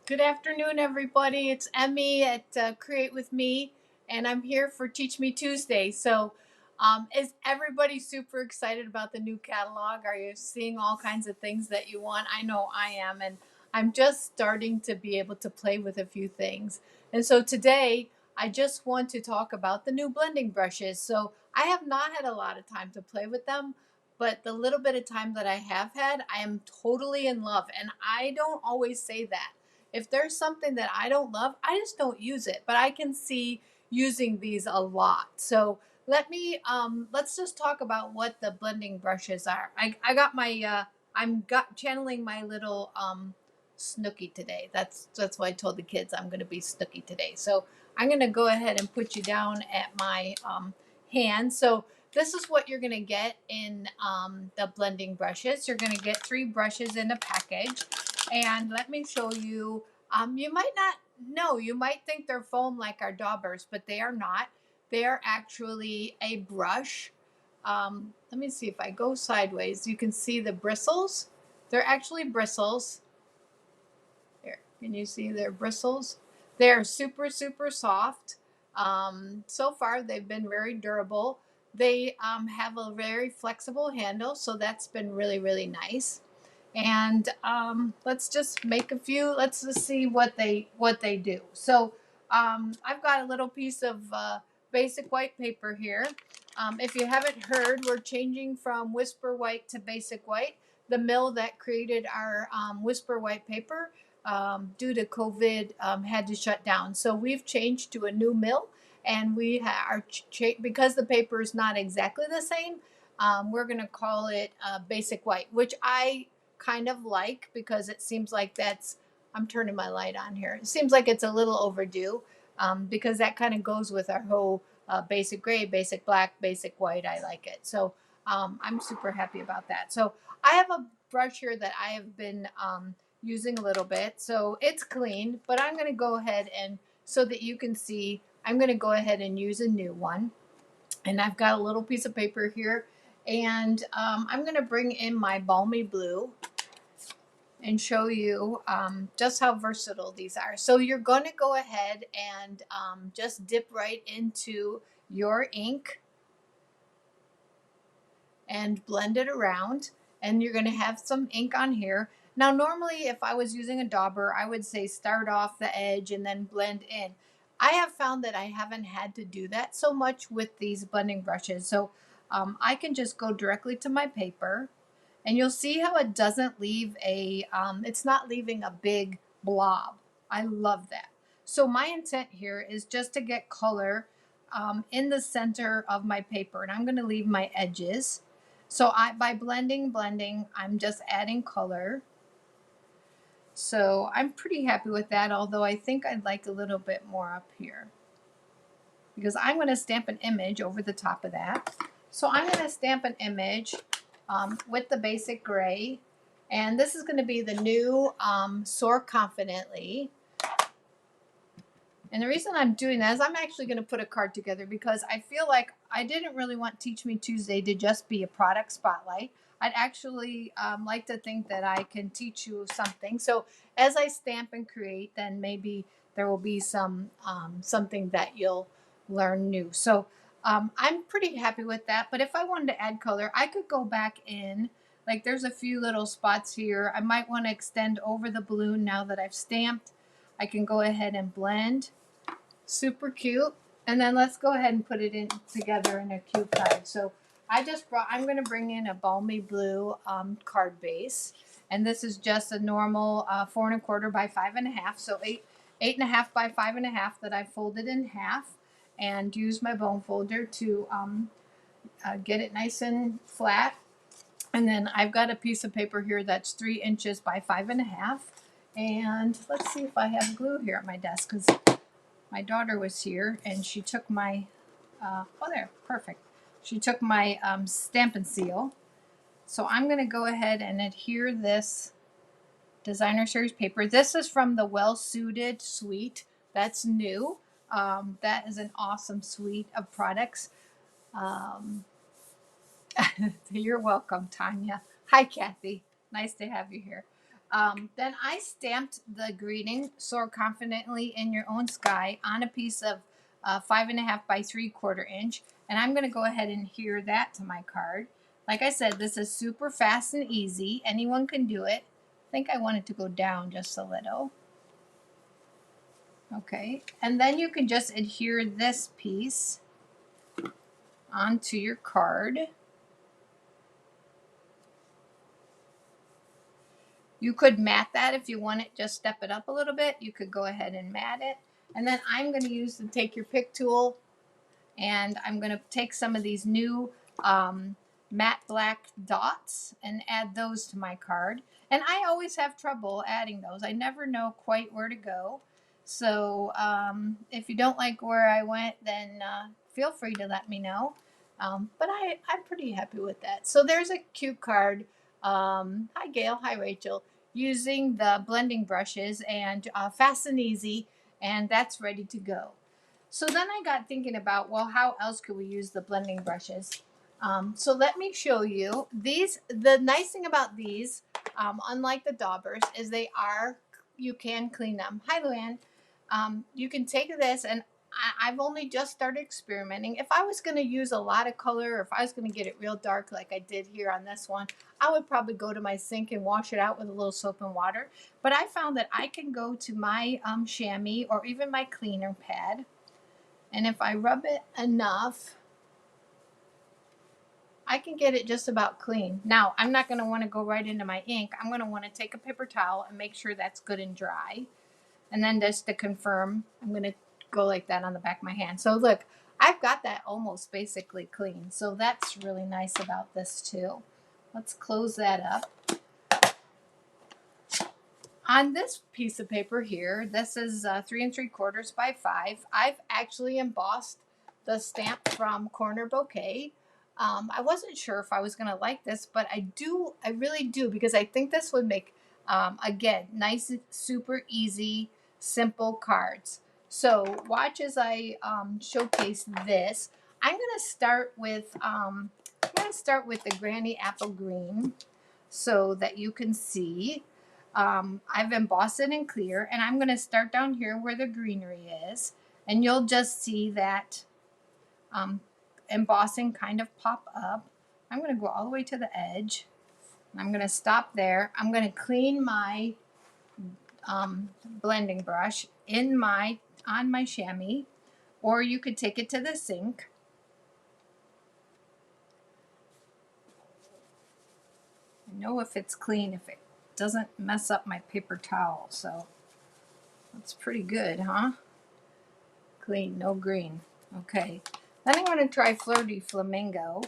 Good afternoon, everybody. It's Emmy at Create with Me, and I'm here for Teach Me Tuesday. Is everybody super excited about the new catalog? Are you seeing all kinds of things that you want? I know I am, and I'm just starting to be able to play with a few things. And so today, I just want to talk about the new blending brushes. So I have not had a lot of time to play with them, but the little bit of time that I have had, I am totally in love. And I don't always say that. If there's something that I don't love, I just don't use it. But I can see using these a lot. So let's just talk about what the blending brushes are. I got my I'm got channeling my little Snooky today. That's why I told the kids I'm gonna be Snooky today. So I'm gonna go ahead and put you down at my hand. So this is what you're gonna get in the blending brushes. You're gonna get 3 brushes in a package. And let me show you. You might not know, you might think they're foam like our daubers, but they are not. They are actually a brush. Let me see if I go sideways. You can see the bristles. They're actually bristles. Here, can you see their bristles? They're super, super soft. So far, they've been very durable. They have a very flexible handle, so that's been really, really nice. And let's just make a few. Let's just see what they do. So I've got a little piece of basic white paper here. If you haven't heard, we're changing from Whisper White to Basic White. The mill that created our Whisper White paper, due to COVID, had to shut down. So we've changed to a new mill, and because the paper is not exactly the same. We're going to call it Basic White, which I kind of like because it seems like I'm turning my light on here. It seems like it's a little overdue, because that kind of goes with our whole basic gray, basic black, basic white. I like it. So I'm super happy about that. So I have a brush here that I have been using a little bit. So it's clean, but I'm going to go ahead and so that you can see, I'm going to go ahead and use a new one. And I've got a little piece of paper here. And I'm going to bring in my Balmy Blue and show you just how versatile these are. So you're going to go ahead and just dip right into your ink and blend it around. And you're going to have some ink on here. Now, normally, if I was using a dauber, I would say start off the edge and then blend in. I have found that I haven't had to do that so much with these blending brushes. So I can just go directly to my paper, and you'll see how it doesn't leave it's not leaving a big blob. I love that. So my intent here is just to get color in the center of my paper, and I'm going to leave my edges. So by blending, I'm just adding color. So I'm pretty happy with that, although I think I'd like a little bit more up here, because I'm going to stamp an image over the top of that. So I'm going to stamp an image with the basic gray. And this is going to be the new Soar Confidently. And the reason I'm doing that is I'm actually going to put a card together because I feel like I didn't really want Teach Me Tuesday to just be a product spotlight. I'd actually like to think that I can teach you something. So as I stamp and create, then maybe there will be something that you'll learn new. So I'm pretty happy with that. But if I wanted to add color, I could go back in. Like there's a few little spots here. I might want to extend over the balloon now that I've stamped. I can go ahead and blend. Super cute. And then let's go ahead and put it in together in a cute card. So I'm going to bring in a Balmy Blue card base. And this is just a normal 4 1/4 by 5 1/2. So 8 8 1/2 by 5 1/2 that I folded in half and use my bone folder to get it nice and flat. And then I've got a piece of paper here that's 3 inches by 5 1/2. And let's see if I have glue here at my desk, because my daughter was here and she took my, there, perfect. She took my stamp and seal. So I'm going to go ahead and adhere this designer series paper. This is from the Well Suited suite. That's new. That is an awesome suite of products. Um, You're welcome, Tanya. Hi, Kathy. Nice to have you here. Then I stamped the greeting, "Soar confidently in your own sky," on a piece of 5.5 by 3/4 inch. And I'm going to go ahead and adhere that to my card. Like I said, this is super fast and easy. Anyone can do it. I think I want it to go down just a little. Okay, and then you can just adhere this piece onto your card. You could mat that if you want it, just step it up a little bit. You could go ahead and mat it. And then I'm going to use the Take Your Pick tool, and I'm going to take some of these new matte black dots and add those to my card. And I always have trouble adding those. I never know quite where to go. So if you don't like where I went, then feel free to let me know. But I'm pretty happy with that. So there's a cute card. Hi, Gail. Hi, Rachel. Using the blending brushes and fast and easy, and that's ready to go. So then I got thinking about, well, how else could we use the blending brushes? So let me show you these. The nice thing about these, unlike the daubers, is you can clean them. Hi, Luann. You can take this, and I've only just started experimenting. If I was going to use a lot of color, or if I was going to get it real dark like I did here on this one, I would probably go to my sink and wash it out with a little soap and water. But I found that I can go to my chamois or even my cleaner pad, and if I rub it enough, I can get it just about clean. Now, I'm not going to want to go right into my ink. I'm going to want to take a paper towel and make sure that's good and dry. And then just to confirm, I'm going to go like that on the back of my hand. So look, I've got that almost basically clean. So that's really nice about this too. Let's close that up. On this piece of paper here, this is 3 3/4 by 5. I've actually embossed the stamp from Corner Bouquet. I wasn't sure if I was going to like this, but I really do, because I think this would make, again, nice, super easy, simple cards. So watch as I showcase this. I'm going to start with the Granny Apple Green so that you can see. I've embossed it in clear, and I'm going to start down here where the greenery is, and you'll just see that embossing kind of pop up. I'm going to go all the way to the edge. I'm going to stop there. I'm going to clean my blending brush on my chamois, or you could take it to the sink. I know if it's clean, if it doesn't mess up my paper towel, so that's pretty good, huh? Clean, no green. Okay. Then I'm going to try Fleur de Flamingo.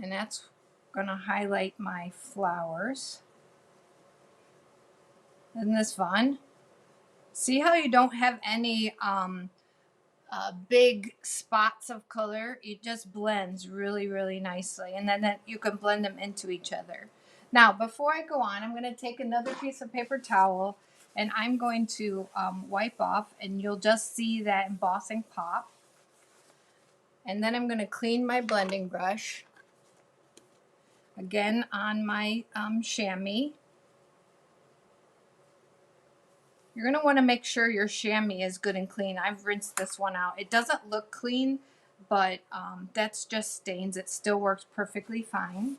And that's going to highlight my flowers. Isn't this fun? See how you don't have any big spots of color? It just blends really, really nicely. And then you can blend them into each other. Now, before I go on, I'm going to take another piece of paper towel, and I'm going to wipe off, and you'll just see that embossing pop. And then I'm going to clean my blending brush, again on my chamois. You're going to want to make sure your chamois is good and clean. I've rinsed this one out. It doesn't look clean, but that's just stains. It still works perfectly fine.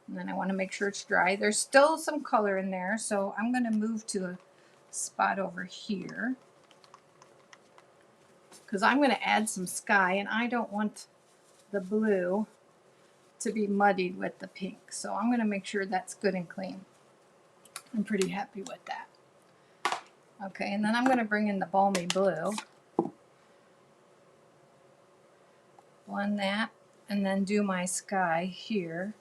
And then I want to make sure it's dry. There's still some color in there, so I'm going to move to a spot over here, because I'm going to add some sky, and I don't want the blue to be muddied with the pink. So I'm going to make sure that's good and clean. I'm pretty happy with that. Okay, and then I'm going to bring in the Balmy Blue. Blend that, and then do my sky here.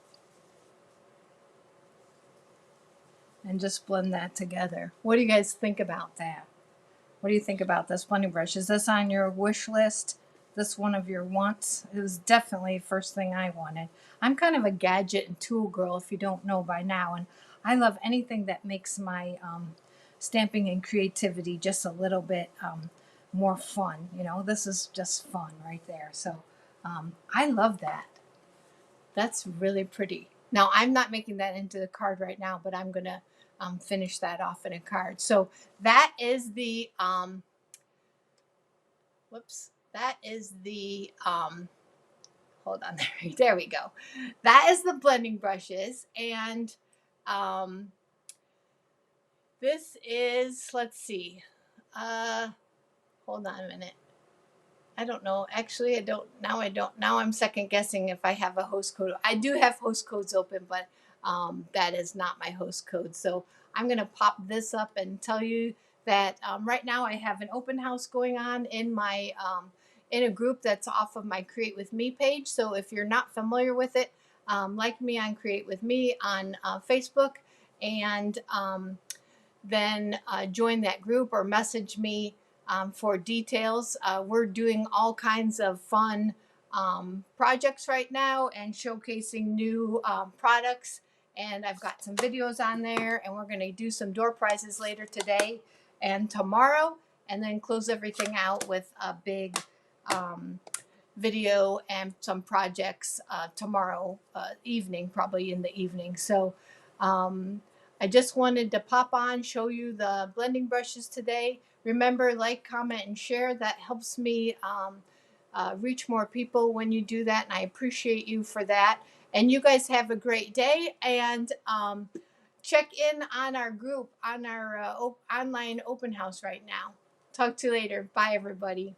And just blend that together. What do you guys think about that? What do you think about this blending brush? Is this on your wish list? This one of your wants? It was definitely the first thing I wanted. I'm kind of a gadget and tool girl, if you don't know by now, and I love anything that makes my stamping and creativity just a little bit more fun. You know, this is just fun right there. So I love that. That's really pretty. Now, I'm not making that into the card right now, but I'm going to finish that off in a card. So that is the, whoops, that is the, hold on there. There we go. That is the blending brushes. And um, this is, let's see, uh, hold on a minute. I don't know. Actually, I don't. Now I don't. Now I'm second guessing if I have a host code. I do have host codes open, but that is not my host code. So I'm going to pop this up and tell you that right now I have an open house going on in my in a group that's off of my Create With Me page. So if you're not familiar with it, like me on Create With Me on Facebook, and then join that group or message me for details. We're doing all kinds of fun projects right now and showcasing new products. And I've got some videos on there, and we're going to do some door prizes later today and tomorrow, and then close everything out with a big video and some projects tomorrow evening, probably in the evening. So I just wanted to pop on, show you the blending brushes today. Remember, like, comment, and share. That helps me reach more people when you do that, and I appreciate you for that. And you guys have a great day, and check in on our group, on our online open house right now. Talk to you later. Bye, everybody.